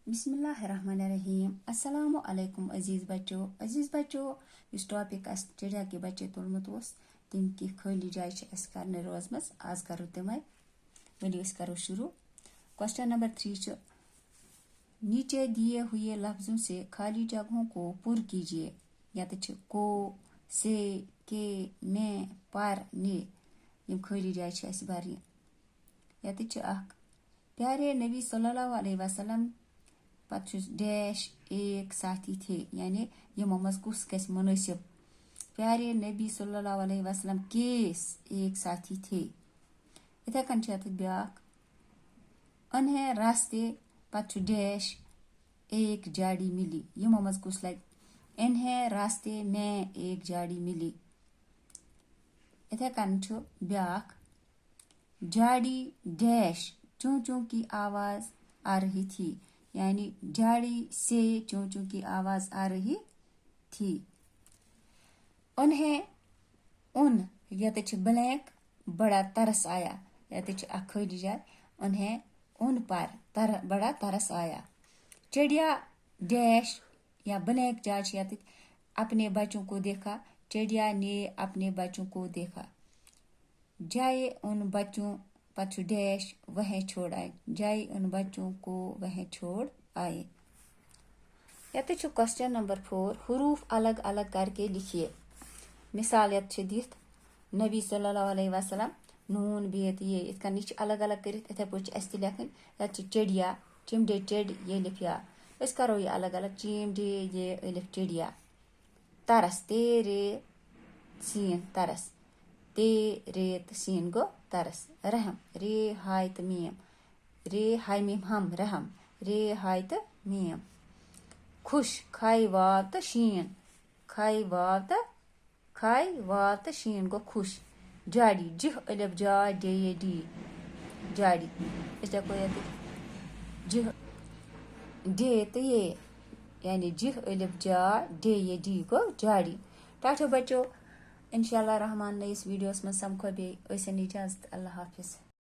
बिस्मिल्लाहिर्रहमानिर्रहीम। अस्सलामु अलैकुम अजीज बच्चों इस टॉपिक अस चिड़िया के बच्चे तुलमुत ओस तम की खाली जाय करने रोजमस आज करो तमें वलियो करो शुरू। क्वेश्चन नंबर 3 नीचे दिए हुए लफ्जों से खाली जगहों को पुर कीजिए। यत को से के ने पर ने यम खाली जाय भरने। यत प्यारे नबी सल्लल्लाहु अलैहि वसल्लम पत डैश एक साथी थे यानी यमो मज कुस गस मुनासिब। प्यारे नबी सल्लल्लाहु अलैहि वसल्लम केस एक साथी थे। इथे कन ब्याक उन्हें रास्ते पत डैश एक जाड़ी मिली। यमो मज कुस लग इन्हें रास्ते में एक जाड़ी मिली। इथे कन ब्याक जाड़ी डैश चूं चूं की आवाज आ रही थी यानी झाड़ी से चूं चूं की आवाज आ रही थी। उन्हें उन यत ब्लैंक बड़ा तरस आया। यत खाली जाए उन्हें उन पर बड़ा तरस आया। चिड़िया डैश या ब्लैंक जाज यत अपने बच्चों को देखा। चिड़िया ने अपने बच्चों को देखा। जाए उन बच्चों पछु डैश वह छोड़ आए। जाए उन बच्चों को वह छोड़ आए। यत क्वेश्चन नंबर 4 हरूफ अलग अलग करके लिखिए। मिसाल यत दिख नबी सल्लल्लाहु अलैहि वसल्लम नून बेत ये इतकन अलग अलग कर इथे पे लिखन। यत चिड़िया चिमडे चिड़ ये लिख या इस करो ये अलग अलग चिमडे ये अलिफ चिड़िया। तरस तेरे सीन तरस ते रेत सीन गो तरस। रहम रे हाय त मीम रे हाय मीम हम रहम रे हाय त मीम। खुश खाई वाव त शीन खाई वाव त शीन गो खुश। जाड़ी जिह अलिफ जा डे ये डी जाड़ी। इस जिह डे त ये यानी जिह अलिफ जा डे ये डी गो जाड़ी। टाठो बच्चों इंशाल्लाह रहमान नईस वीडियोस में समखो बे इजाजत। अल्लाह हाफिज।